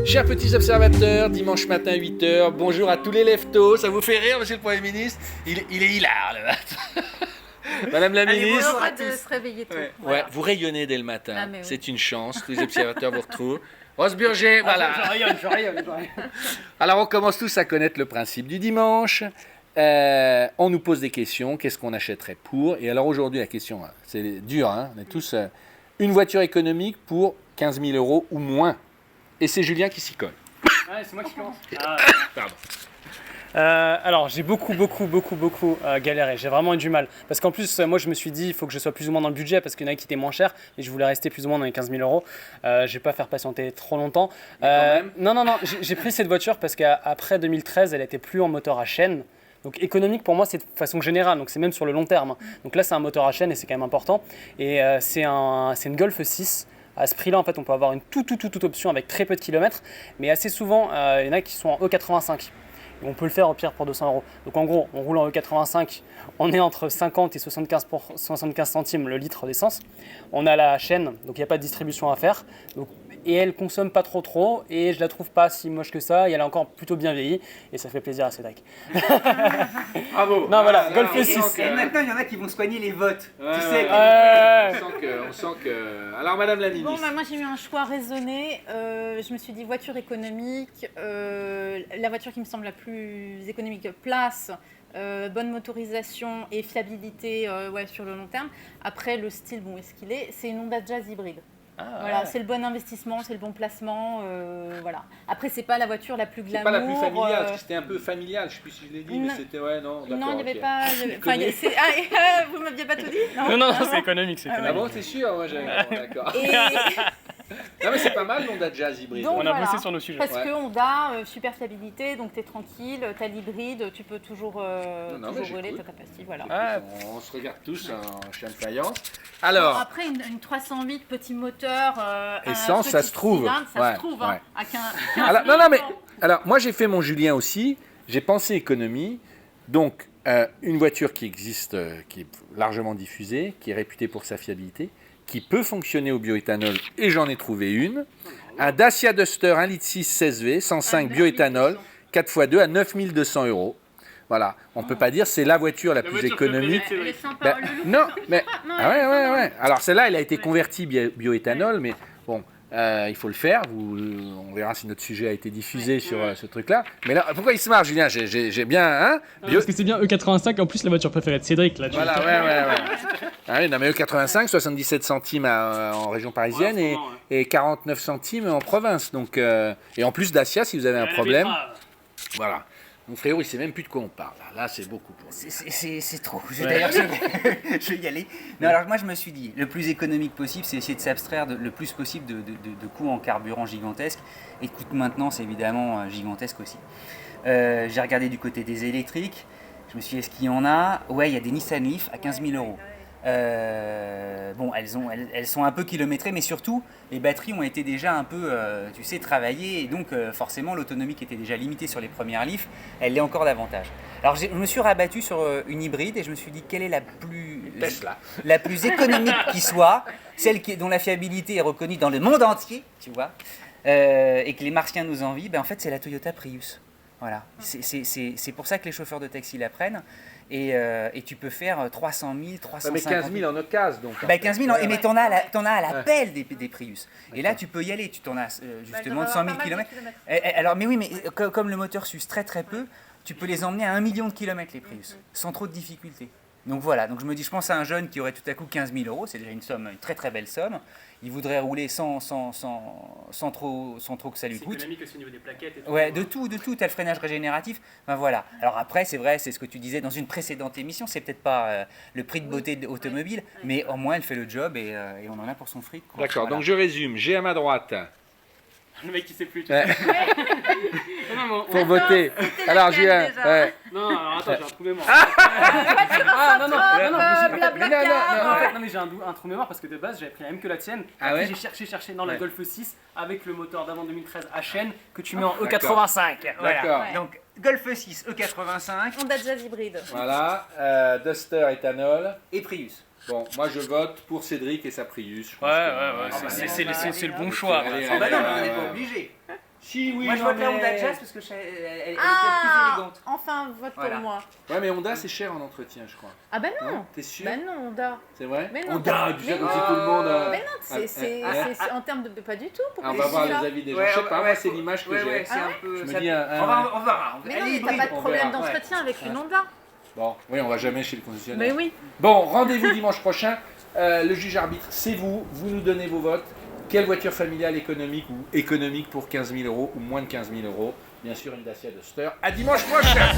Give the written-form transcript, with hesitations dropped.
Chers petits observateurs, dimanche matin 8h, bonjour à tous les leftos. Ça vous fait rire, monsieur le Premier ministre? Il est hilar, le matin. Madame la ministre. Bonjour à tous. De se réveiller tôt. Ouais, Voilà. vous rayonnez dès le matin. Ah, oui. C'est une chance. Tous les observateurs vous retrouvent. Rose Burger, voilà. Je rayonne. Alors, on commence tous à connaître le principe du dimanche. On nous pose des questions. Qu'est-ce qu'on achèterait pour? Et alors, aujourd'hui, la question, c'est dur. Hein, on est tous une voiture économique pour 15 000 € ou moins. Et c'est Julien qui s'y colle. Ouais, c'est moi qui commence. Pardon. Alors, j'ai beaucoup galéré. J'ai vraiment eu du mal. Parce qu'en plus, moi, je me suis dit, il faut que je sois plus ou moins dans le budget parce qu'il y en a qui étaient moins chers et je voulais rester plus ou moins dans les 15 000 €. Je ne vais pas faire patienter trop longtemps. Non, j'ai pris cette voiture parce qu'après 2013, elle n'était plus en moteur à chaîne. Donc économique pour moi c'est de façon générale, donc c'est même sur le long terme. Donc là c'est un moteur à chaîne et c'est quand même important. Et c'est une Golf 6. À ce prix-là, en fait, on peut avoir une toute option avec très peu de kilomètres, mais assez souvent, il y en a qui sont en E85. Et on peut le faire au pire pour 200 €. Donc en gros, on roule en E85, on est entre 50 et 75 centimes le litre d'essence. On a la chaîne, donc il n'y a pas de distribution à faire. Et elle consomme pas trop, et je la trouve pas si moche que ça, et elle est encore plutôt bien vieillie, et ça fait plaisir à Cédric. Bravo. Non, voilà, Golf 6. Et maintenant, il y en a qui vont soigner les votes. Ouais, Tu sais, on sent que... Alors, Madame la ministre. Bon, moi j'ai eu un choix raisonné. Je me suis dit voiture économique, la voiture qui me semble la plus économique, place, bonne motorisation et fiabilité sur le long terme. Après, le style, bon, est-ce qu'il est? C'est une Honda Jazz hybride. Voilà, c'est le bon investissement, c'est le bon placement, voilà. Après, c'est pas la voiture la plus glamour. C'est pas la plus familiale, parce que c'était un peu familial, je sais plus si je l'ai dit, mais c'était, non, d'accord. Non, il n'y avait ok. pas... vous m'aviez pas tout dit? Non, c'est économique, c'est Ah économique. bon, c'est sûr, moi j'ai... Bon, d'accord. Et... Non mais c'est pas mal l'Honda Jazz hybride. Donc, On a bossé sur nos sujets. Parce que Honda, super fiabilité, donc tu es tranquille, tu as l'hybride, tu peux toujours rouler, tu as ta pastille, voilà. On se regarde tous en chien de faïence. Alors, Après, une 308 petit moteur, essence, un ça petit se trouve. cylindre, ça Ouais, se trouve, ouais. hein, à 15 alors, non, mais alors moi j'ai fait mon Julien aussi, j'ai pensé économie, donc une voiture qui existe, qui est largement diffusée, qui est réputée pour sa fiabilité, qui peut fonctionner au bioéthanol, et j'en ai trouvé une. Un Dacia Duster 1,6 litre 16V, 105 bioéthanol, 4x2 à 9 200 €. Voilà, on ne peut pas dire c'est la voiture la plus économique. Elle est sympa, Ben, le look non, est mais sympa. Non, ah elle est sympa. ouais. Alors celle-là, elle a été convertie bioéthanol, mais bon, il faut le faire. On verra si notre sujet a été diffusé sur ce truc-là. Mais là, pourquoi il se marre, Julien? J'ai bien, hein? Parce que c'est bien E85, en plus la voiture préférée de Cédric là. Voilà, ouais. Ah oui, non mais E85, 77 centimes en région parisienne et 49 centimes en province. Donc, et en plus Dacia, si vous avez un problème. Voilà. Mon frérot, il sait même plus de quoi on parle. Là, c'est beaucoup pour lui. c'est trop. D'ailleurs, je vais y aller. Non, alors moi, je me suis dit, le plus économique possible, c'est essayer de s'abstraire le plus possible de coûts en carburant gigantesques. Et de coûts de maintenance, évidemment, gigantesques aussi. J'ai regardé du côté des électriques. Je me suis dit, est-ce qu'il y en a? Ouais, il y a des Nissan Leaf à 15 000 €. Bon, elles sont un peu kilométrées, mais surtout, les batteries ont été déjà un peu, travaillées, et donc forcément, l'autonomie qui était déjà limitée sur les premières Leaf, elle l'est encore davantage. Alors, je me suis rabattu sur une hybride, et je me suis dit, quelle est la plus économique qui soit, celle dont la fiabilité est reconnue dans le monde entier, tu vois, et que les Martiens nous envient, en fait, c'est la Toyota Prius. Voilà, c'est pour ça que les chauffeurs de taxi la prennent. Et tu peux faire 300 000, 350 000. Mais 15 000 en occasion, donc. 15 000, mais t'en as à la pelle des Prius. Et là, tu peux y aller. Tu t'en as justement de 100 000 km. Alors, mais oui, mais comme le moteur s'use très peu, tu peux les emmener à 1 million de kilomètres, les Prius, sans trop de difficultés. Donc voilà, donc je pense à un jeune qui aurait tout à coup 15 000 €, c'est déjà une très belle somme. Il voudrait rouler sans trop que ça lui coûte. C'est économique aussi au niveau des plaquettes et tout. Ouais, de tout, t'as le freinage régénératif. Ben voilà. Alors après, c'est vrai, c'est ce que tu disais dans une précédente émission, c'est peut-être pas le prix de beauté automobile, mais au moins elle fait le job et on en a pour son fric. Quoi. D'accord, Voilà. donc je résume. J'ai à ma droite. Le mec qui sait plus. Ouais. Non, Pour voter. Alors Julien. Ouais. non, alors attends, j'ai un trou mémoire. Non, Non, mais j'ai un trou mémoire parce que de base j'avais pris la même que la tienne. Ah ouais. J'ai cherché dans la Ouais. Golf 6 avec le moteur d'avant 2013 à chaîne que tu mets en D'accord. E85. Voilà. D'accord. Ouais. Donc Golf 6 E85 Honda Jazz hybride. Voilà. Duster éthanol. et Prius. Bon, moi je vote pour Cédric et sa Prius. Je pense Ouais, que- c'est le bon choix. Allez, Ah bah non, mais on n'est ouais. pas obligé. Si, oui, Moi, je non, vote la mais- Honda Jazz parce que elle était plus Ah, élégante. enfin, vote Voilà. pour moi. Ouais, mais Honda, c'est cher en entretien, je crois. Ah ben non. T'es sûr? Ben non, Honda. C'est vrai? Mais non. Honda, tu sais, Mais comme non. si tout le monde... Mais non, c'est en termes de pas du tout. Ah, on Pourquoi va tu voir dis ça les avis des gens. Ouais, Je sais pas, ouais, moi, c'est l'image que ouais, j'ai. ouais, c'est Ah un ouais peu. Je me ça- dis, on va. Mais Elle non, est mais t'as hybride. pas de on problème verra. d'entretien avec une Honda. Bon, oui, on va jamais chez le concessionnaire. Mais oui. Bon, rendez-vous dimanche prochain. Le juge arbitre, c'est vous. Vous nous donnez vos votes. Quelle voiture familiale économique ou économique pour 15 000 € ou moins de 15 000 €? Bien sûr, une Dacia Duster. À dimanche prochain.